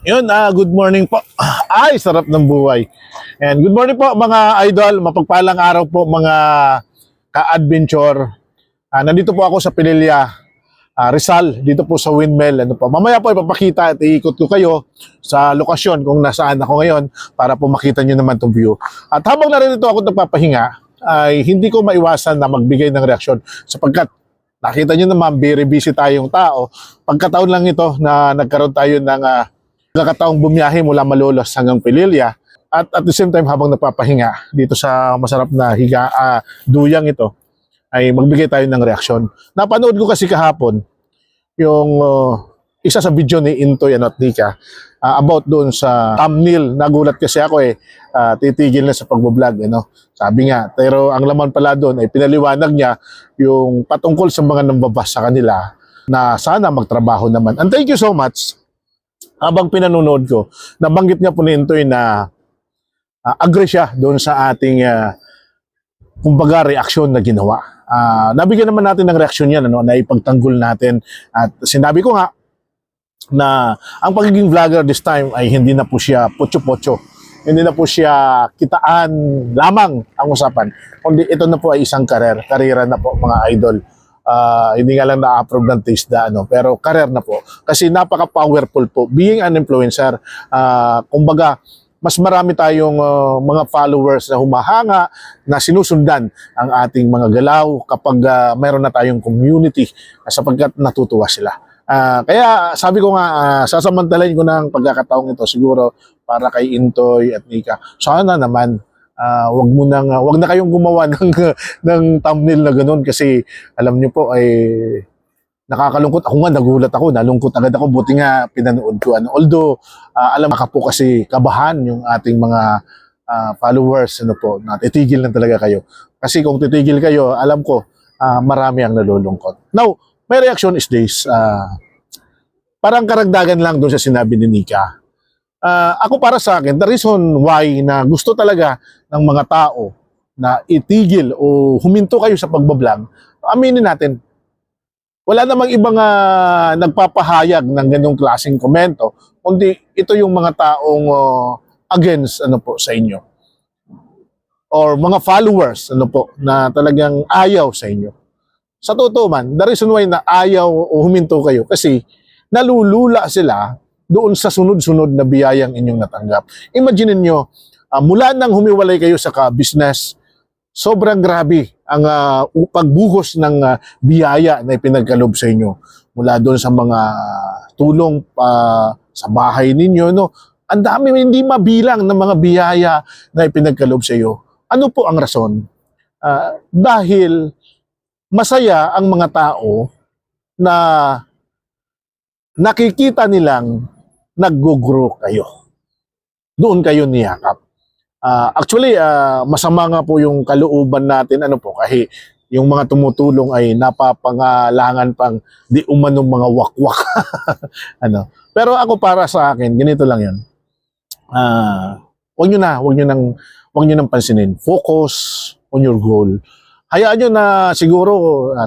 Yun, good morning po. Ay, sarap ng buhay. And good morning po mga idol. Mapagpalang araw po mga ka-adventure. Nandito po ako sa Pililya, Rizal, dito po sa Windmill. Ano po. Mamaya po ipapakita at iikot ko kayo sa lokasyon kung nasaan ako ngayon para po makita nyo naman itong view. At habang narito ako nagpapahinga, ay hindi ko maiwasan na magbigay ng reaksyon sapagkat nakita nyo naman, very busy tayong tao. Pagkataon lang ito na nagkaroon tayo ng pagkakataong bumiyahe mula Malolos hanggang Pililya at the same time habang napapahinga dito sa masarap na duyang ito ay magbigay tayo ng reaksyon. Napanood ko kasi kahapon yung isa sa video ni Intoy at Nika about doon sa thumbnail. Nagulat kasi ako titigil na sa pagbablog. Sabi nga, pero ang laman pala doon ay pinaliwanag niya yung patungkol sa mga nambabas sa kanila na sana magtrabaho naman. And thank you so much. Habang pinanonood ko, nabanggit niya po ni Intoy na agree siya doon sa ating kumbaga reaksyon na ginawa. Nabigyan naman natin ng reaksyon yan, na ipagtanggol natin. At sinabi ko nga na ang pagiging vlogger this time ay hindi na po siya pocho-pocho. Hindi na po siya kitaan lamang ang usapan. Kundi ito na po ay isang karera na po mga idol. Hindi nga lang na-approve ng TISDA, pero career na po. Kasi napaka-powerful po. Being an influencer, kumbaga, mas marami tayong mga followers na humahanga, na sinusundan ang ating mga galaw kapag mayroon na tayong community sapagkat natutuwa sila. Kaya sabi ko nga, sasamantalahin ko ng pagkakataong ito siguro para kay Intoy at Nika. Sana naman, wag na kayong gumawa ng thumbnail na ganoon kasi alam niyo po ay nakakalungkot. Ako nga nagulat ako, nalungkot agad ako, buti nga pinanood ko. Although alam ka po kasi kabahan yung ating mga followers na titigil na talaga kayo. Kasi kung titigil kayo, alam ko marami ang nalulungkot. Now, my reaction is this. Parang karagdagan lang doon sa sinabi ni Nika. Ako para sa akin, the reason why na gusto talaga ng mga tao na itigil o huminto kayo sa pagbablog, aminin natin, wala namang ibang nagpapahayag ng ganong klaseng komento, kundi ito yung mga taong against po sa inyo. Or mga followers na talagang ayaw sa inyo. Sa totoo man, the reason why na ayaw o huminto kayo, kasi nalulula sila doon sa sunod-sunod na biyayang inyong natanggap. Imagine niyo, mula nang humiwalay kayo sa ka-business, sobrang grabe ang pagbuhos ng biyaya na ipinagkalob sa inyo. Mula doon sa mga tulong sa bahay ninyo. Ang dami hindi mabilang ng mga biyaya na ipinagkalob sa iyo. Ano po ang rason? Dahil masaya ang mga tao na nakikita nilang nag-grow kayo. Doon kayo niyakap. Actually, masama nga po yung kalooban natin, kasi yung mga tumutulong ay napapangalangan pang di umanong mga wakwak. Pero ako para sa akin, ganito lang yan. Huwag nyo nang pansinin. Focus on your goal. Hayaan nyo na siguro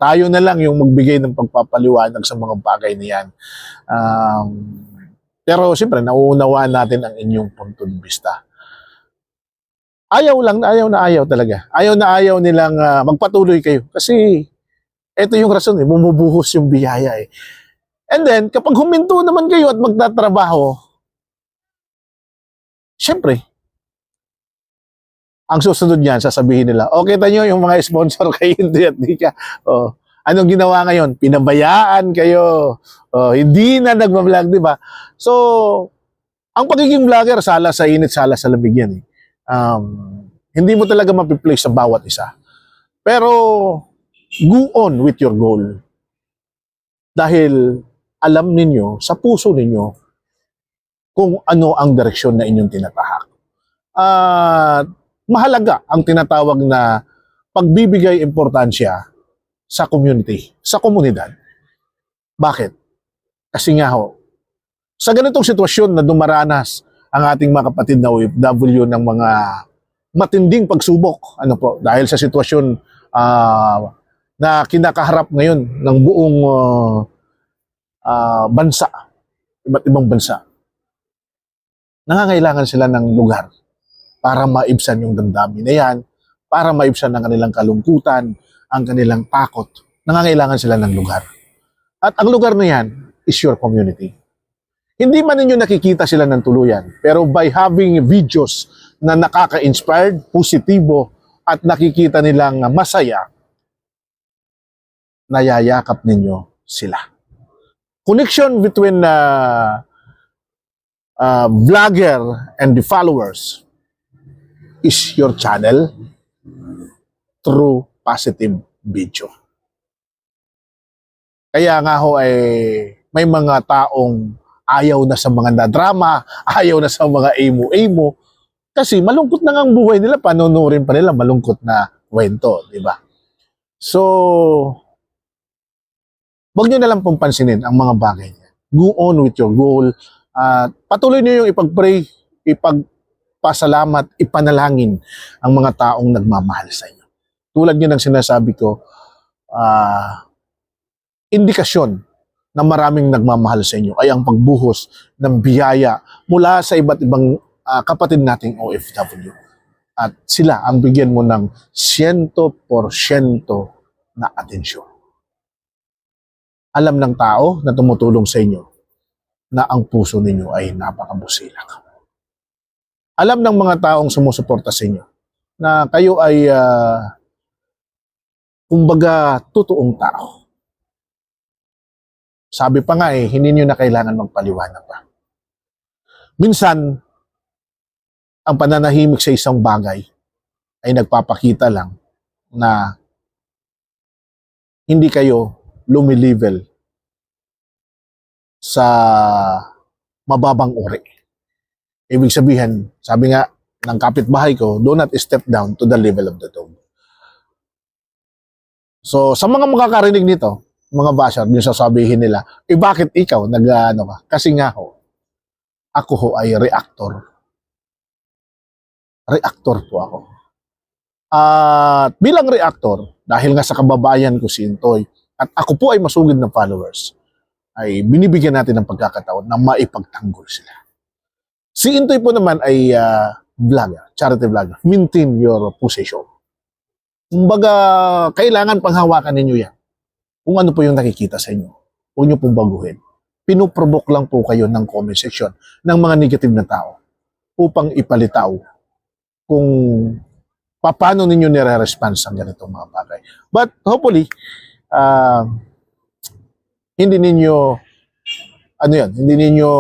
tayo na lang yung magbigay ng pagpapaliwanag sa mga bagay niyan. Pero siyempre, nauunawaan natin ang inyong punto de vista. Ayaw talaga. Ayaw na ayaw nilang magpatuloy kayo. Kasi ito yung rason, bumubuhos yung biyaya . And then, kapag huminto naman kayo at magtatrabaho, siyempre, ang susunod niyan, sasabihin nila, okay, tanyo yung mga sponsor kay Intoy at Nika. Anong ginawa ngayon? Pinabayaan kayo. Hindi na nagbablog, di ba? So, ang pagiging vlogger, sala sa init, sala sa lamig yan . Hindi mo talaga mapiplace sa bawat isa. Pero, go on with your goal. Dahil, alam ninyo, sa puso ninyo, kung ano ang direksyon na inyong tinatahak. Mahalaga ang tinatawag na pagbibigay importansya sa community, sa komunidad. Bakit? Kasi nga sa ganitong sitwasyon na dumaranas ang ating mga kapatid na OFW ng mga matinding pagsubok, dahil sa sitwasyon na kinakaharap ngayon ng buong bansa, iba't ibang bansa. nangangailangan sila ng lugar para maibsan yung damdamin na yan, para maibsan ang kanilang kalungkutan, ang kanilang takot. Nangangailangan sila ng lugar. At ang lugar na yan is your community. Hindi man ninyo nakikita sila ng tuluyan, pero by having videos na nakaka-inspired, positibo, at nakikita nilang masaya, nayayakap ninyo sila. Connection between vlogger and the followers is your channel through positive video. Kaya nga ho ay may mga taong ayaw na sa mga nadrama, ayaw na sa mga emo-emo, kasi malungkot na nga ang buhay nila, panunurin pa nila malungkot na kwento, di ba? So, wag nyo na lang pong pansinin ang mga bagay niya. Go on with your goal. Patuloy nyo yung ipag-pray, ipagpasalamat, ipanalangin ang mga taong nagmamahal sa inyo. Tulad nyo ng sinasabi ko, indikasyon na maraming nagmamahal sa inyo ay ang pagbuhos ng biyaya mula sa iba't ibang kapatid nating OFW. At sila ang bigyan mo ng 100% na atensyon. Alam ng tao na tumutulong sa inyo na ang puso ninyo ay napakabusilak. Alam ng mga taong sumusuporta sa inyo na kayo ay kumbaga totoong tao. Sabi pa nga hindi nyo na kailangan magpaliwanag pa. Minsan, ang pananahimik sa isang bagay ay nagpapakita lang na hindi kayo lumilevel sa mababang uri. Ibig sabihin, sabi nga ng kapitbahay ko, do not step down to the level of the dog. So, sa mga makakarinig nito, mga basher, yung sasabihin nila, bakit ikaw nag-ano ka? Kasi nga ho, ako ho ay reactor. Reactor po ako. At bilang reactor, dahil nga sa kababayan ko si Intoy, at ako po ay masugid ng followers, ay binibigyan natin ng pagkakataon na maipagtanggol sila. Si Intoy po naman ay vlogger, charity vlogger. Maintain your position. Kumbaga, kailangan panghawakan ninyo yan. Kung ano po yung nakikita sa inyo, huwag nyo pong baguhin. Pinuprovoke lang po kayo ng comment section ng mga negative na tao upang ipalitaw kung paano ninyo nire-response ang ganitong mga bagay. But hopefully, hindi ninyo, hindi ninyo,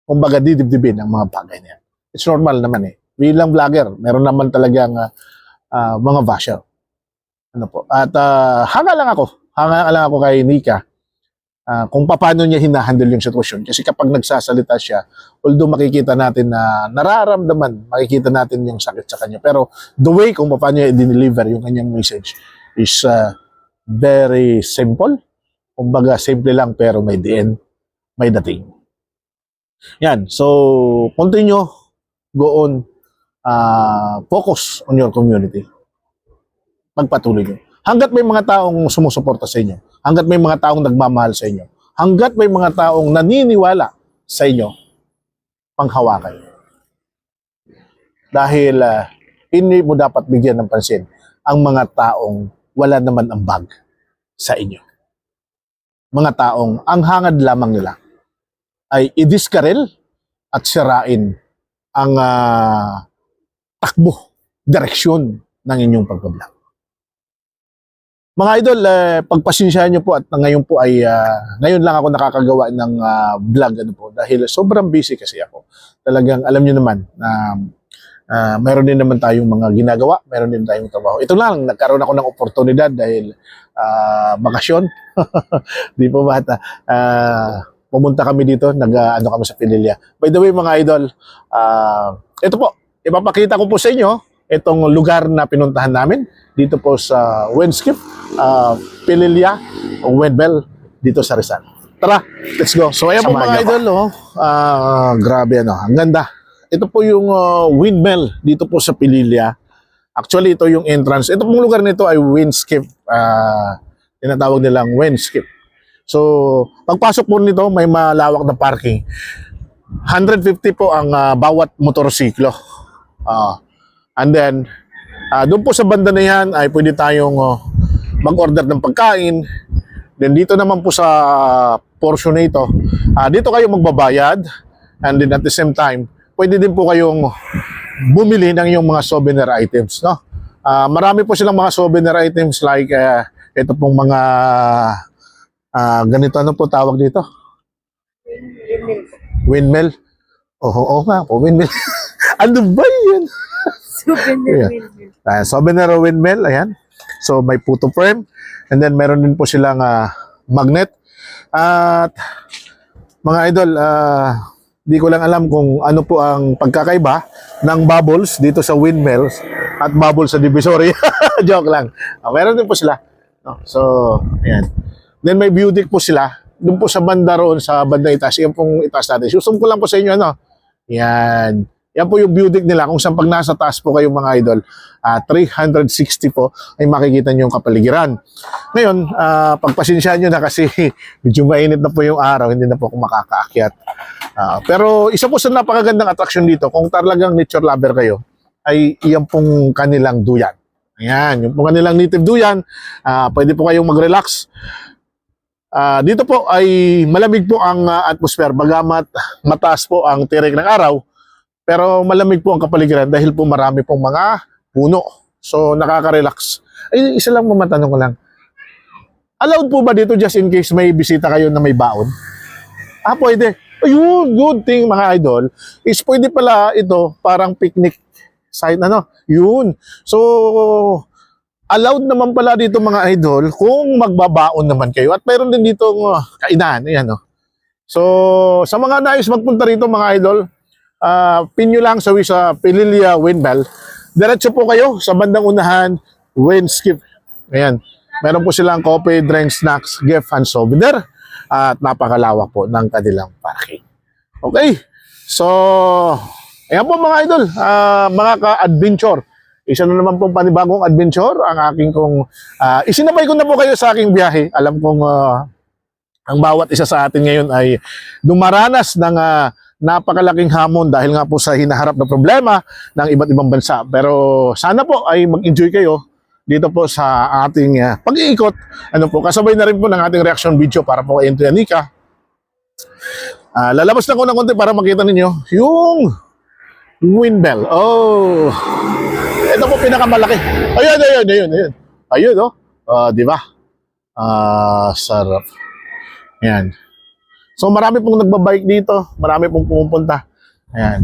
kumbaga didibdibin ang mga bagay niyan. It's normal naman Bilang vlogger, meron naman talagang mga basher. At hanga lang ako kay Nika kung paano niya hinahandle yung sitwasyon. Kasi kapag nagsasalita siya, although makikita natin na nararamdaman, makikita natin yung sakit sa kanya. Pero the way kung paano niya i-deliver yung kanyang message is very simple. Kumbaga, simple lang pero may diin, may dating. Yan. So, continue, go on, focus on your community. Pagpatuloy nyo. Hanggat may mga taong sumusuporta sa inyo, hanggat may mga taong nagmamahal sa inyo, hanggat may mga taong naniniwala sa inyo, panghawakan. Dahil hindi mo dapat bigyan ng pansin ang mga taong wala naman ang bag sa inyo. Mga taong ang hangad lamang nila ay idiskarel at sirain ang takbo, direksyon ng inyong pagbablog. Mga idol, pagpasensyahan nyo po at ngayon po ay ngayon lang ako nakakagawa ng vlog dahil sobrang busy kasi ako. Talagang alam niyo naman na mayroon din naman tayong mga ginagawa, mayroon din tayong trabaho. Ito lang, nagkaroon ako ng oportunidad dahil bakasyon. Di po ba? Pumunta kami dito, kami sa Pililya. By the way mga idol, ito po, ipapakita ko po sa inyo itong lugar na pinuntahan namin dito po sa Windscape, Pililya, Wedbell, dito sa Rizal. Tara, let's go. So ayan po mga idol, grabe ang ganda. Ito po yung windmill dito po sa Pililya. Actually, ito yung entrance. Ito pong lugar nito ay Windscape, tinatawag nilang Windscape. So, pagpasok po nito, may malawak na parking. 150 po ang bawat motorsiklo. And then, doon po sa banda na yan ay pwede tayong mag-order ng pagkain. Then dito naman po sa portion na ito, dito kayo magbabayad. And then at the same time, pwede din po kayong bumili ng yung mga souvenir items. No? Marami po silang mga souvenir items like ito pong mga ganito, ano po tawag dito? Windmill. Oo nga po, windmill. Ano ba yan? Souvenir windmill. Souvenir windmill, ayan. So may photo frame. And then meron din po silang magnet. At mga idol, di ko lang alam kung ano po ang pagkakaiba ng bubbles dito sa windmills at bubbles sa Divisoria. Joke lang. Meron din po sila. No? So, ayan. Then may view deck po sila. Doon po sa banda roon, sa banda itaas. Yan pong itaas natin. Susum ko lang po sa inyo, ano? Yan. Yan po yung view deck nila. Kung saan pag nasa taas po kayong mga idol, 360 po ay makikita nyo yung kapaligiran. Ngayon, pagpasensyahan nyo na kasi medyo mainit na po yung araw, hindi na po ako makakaakyat. Pero isa po sa napakagandang attraction dito, kung talagang nature lover kayo, ay iyan pong kanilang duyan. Ayan, yung pong kanilang native duyan, pwede po kayong mag-relax. Dito po ay malamig po ang atmosphere, bagamat mataas po ang tirik ng araw, pero malamig po ang kapaligiran dahil po marami pong mga puno. So nakaka-relax. Ay, isa lang matanong ko lang. Allowed po ba dito just in case may bisita kayo na may baon? Pwede. Ayun, good thing mga idol, is pwede pala ito parang picnic site, ano? Yun. So, allowed naman pala dito mga idol kung magbabaon naman kayo. At mayroon din dito kainan. Ayan, no? So, sa mga nais magpunta rito mga idol, pinyo lang sa Pililya Windmill. Diretso po kayo sa bandang unahan, Windskip. Ayan. Meron po silang coffee, drink, snacks, gift, and souvenir. At napakalawak po ng kanilang parking. Okay. So, ayan po mga idol, mga ka-adventure. Isa na naman pong panibagong adventure ang aking isinabay ko na po kayo sa aking biyahe. Alam kong ang bawat isa sa atin ngayon ay dumaranas ng napakalaking hamon dahil nga po sa hinaharap na problema ng iba't ibang bansa. Pero sana po ay mag-enjoy kayo dito po sa ating pag-iikot. Ano po, kasabay na rin po ng ating reaction video para po kay Yanika. Lalabas na ko ng konti para makita ninyo yung windmill. Oh, ito po pinakamalaki. Ayun. Ayun, oh. Di ba? Sarap. Ayan. So marami pong nagbabike dito, marami pong pumupunta. Ayan.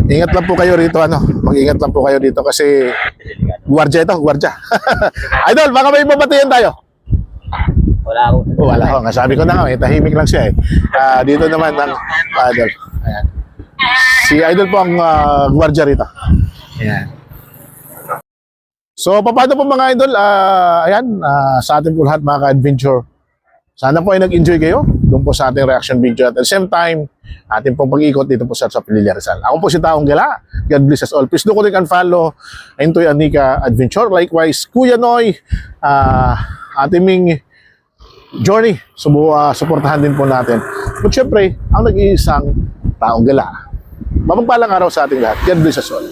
Ingat lang po kayo rito, ano. Mag-ingat lang po kayo dito kasi gwardiya ito, gwardiya. Idol, baka may babatihan tayo. Wala ako. Wala ako. Sabi ko na nga, tahimik lang siya eh. Dito naman ang Idol. Ayan. Si Idol po ang gwardiya rito. Ayan. So, paano po mga Idol? Ayan, sa ating po lahat mga ka-adventure. Sana po ay nag-enjoy kayo doon po sa ating reaction video. At the same time, ating pong pag-ikot dito po sa Pililya Rizal. Ako po si Taong Gala. God bless us all. Please do click and follow Entoy Yanika Adventure. Likewise, Kuya Noy, ating journey. Suportahan din po natin. But syempre, ang nag-iisang Taong Gala. Mapagpalang araw sa ating lahat. God bless us all.